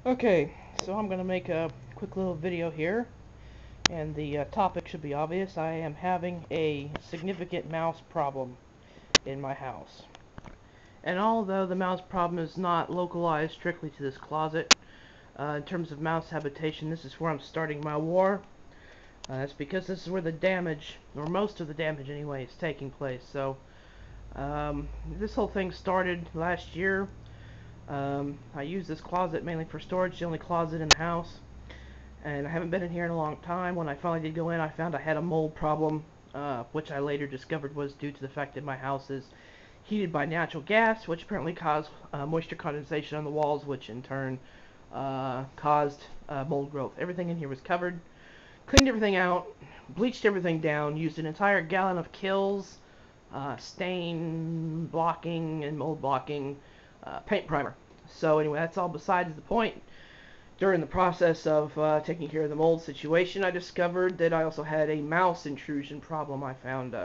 Okay, so I'm going to make a quick little video here, and the topic should be obvious. I am having a significant mouse problem in my house. And although the mouse problem is not localized strictly to this closet, in terms of mouse habitation, this is where I'm starting my war. That's because this is where the damage, or most of the damage anyway, is taking place. So, this whole thing started last year. I use this closet mainly for storage, the only closet in the house, and I haven't been in here in a long time. When I finally did go in, I found I had a mold problem, which I later discovered was due to the fact that my house is heated by natural gas, which apparently caused moisture condensation on the walls, which in turn caused mold growth. Everything in here was covered. Cleaned everything out, bleached everything down, used an entire gallon of Kills, stain blocking and mold blocking paint primer. So anyway, that's all besides the point. During the process of taking care of the mold situation, I discovered that I also had a mouse intrusion problem. I found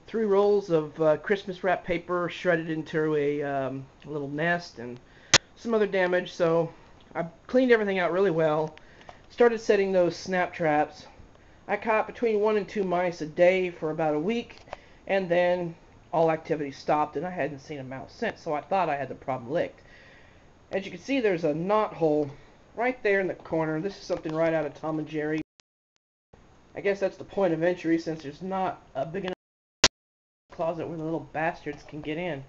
3 rolls of Christmas wrap paper shredded into a little nest and some other damage. So I cleaned everything out really well, started setting those snap traps. I caught between 1 and 2 mice a day for about a week, and then all activity stopped and I hadn't seen a mouse since, so I thought I had the problem licked. As you can see, there's a knot hole right there in the corner. This is something right out of Tom and Jerry. I guess that's the point of entry, since there's not a big enough closet where the little bastards can get in.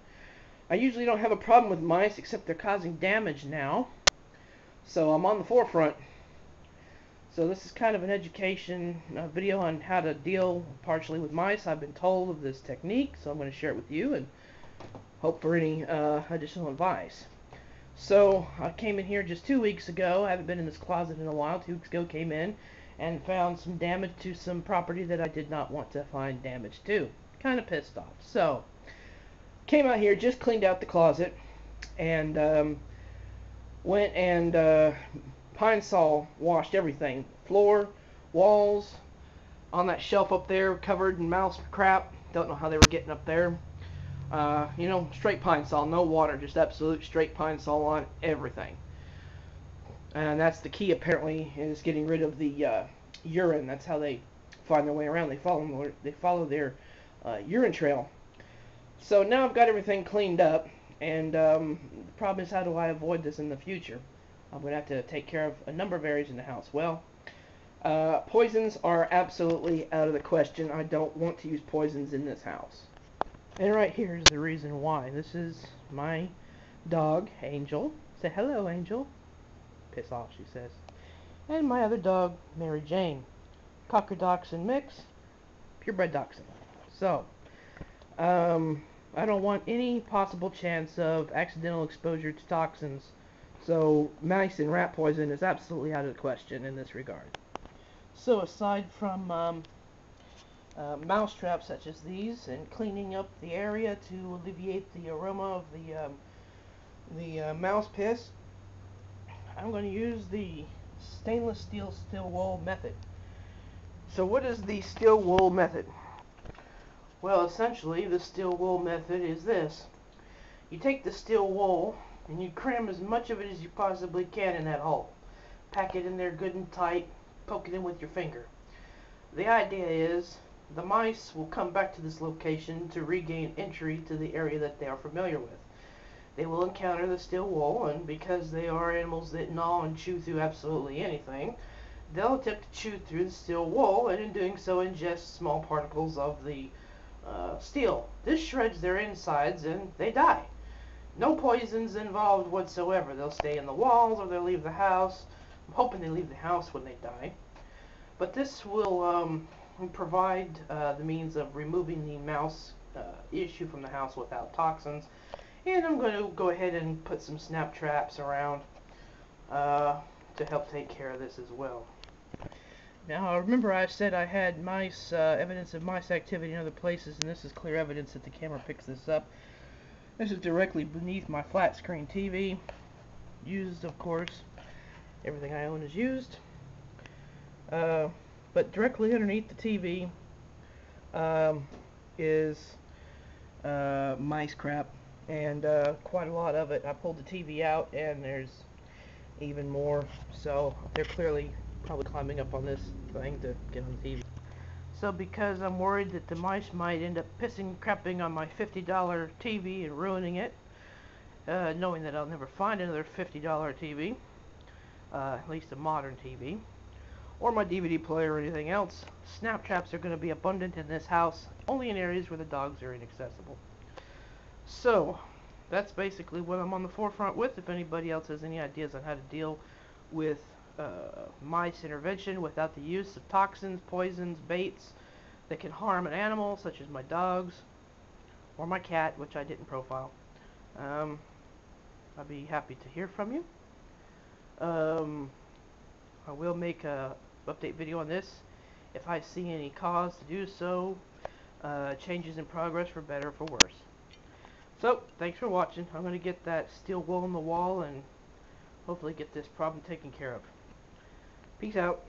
I usually don't have a problem with mice, except they're causing damage now, so I'm on the forefront. So this is kind of an education video on how to deal partially with mice. I've been told of this technique, so I'm going to share it with you and hope for any additional advice. So I came in here just 2 weeks ago. I haven't been in this closet in a while. 2 weeks ago came in and found some damage to some property that I did not want to find damage to. Kind of pissed off. So came out here, just cleaned out the closet, and went and Pine Sol washed everything. Floor, walls, on that shelf up there covered in mouse crap. Don't know how they were getting up there. Straight Pine Sol, no water, just absolute straight Pine Sol on everything. And that's the key, apparently, is getting rid of the urine. That's how they find their way around. They follow their urine trail. So now I've got everything cleaned up, and the problem is, how do I avoid this in the future? I'm going to have to take care of a number of areas in the house. Well, poisons are absolutely out of the question. I don't want to use poisons in this house. And right here is the reason why. This is my dog, Angel. Say hello, Angel. Piss off, she says. And my other dog, Mary Jane. Cocker Dachshund mix, purebred Dachshund. So, I don't want any possible chance of accidental exposure to toxins. So, mice and rat poison is absolutely out of the question in this regard. So, aside from mouse traps such as these and cleaning up the area to alleviate the aroma of the mouse piss, I'm going to use the stainless steel still wool method. So what is the still wool method? Well, essentially the still wool method is this. You take the still wool and you cram as much of it as you possibly can in that hole. Pack it in there good and tight, poke it in with your finger. The idea is the mice will come back to this location to regain entry to the area that they are familiar with. They will encounter the still wool, and because they are animals that gnaw and chew through absolutely anything, they'll attempt to chew through the still wool, and in doing so ingest small particles of the steel. This shreds their insides and they die. No poisons involved whatsoever. They'll stay in the walls or they'll leave the house. I'm hoping they leave the house when they die. But this will provide the means of removing the mouse issue from the house without toxins. And I'm going to go ahead and put some snap traps around to help take care of this as well. Now, remember I said I had mice, evidence of mice activity in other places, and this is clear evidence that the camera picks this up. This is directly beneath my flat screen TV. Used, of course. Everything I own is used. But directly underneath the TV is mice crap, and quite a lot of it. I pulled the TV out, and there's even more. So they're clearly probably climbing up on this thing to get on the TV. So because I'm worried that the mice might end up pissing, crapping on my $50 TV and ruining it, knowing that I'll never find another $50 TV, at least a modern TV, or my DVD player or anything else, snap traps are going to be abundant in this house, only in areas where the dogs are inaccessible. So, that's basically what I'm on the forefront with. If anybody else has any ideas on how to deal with mice intervention without the use of toxins, poisons, baits that can harm an animal, such as my dogs or my cat, which I didn't profile, I'd be happy to hear from you. I will make a update video on this if I see any cause to do so. Changes in progress for better or for worse. So, thanks for watching. I'm going to get that steel wool on the wall and hopefully get this problem taken care of. Peace out.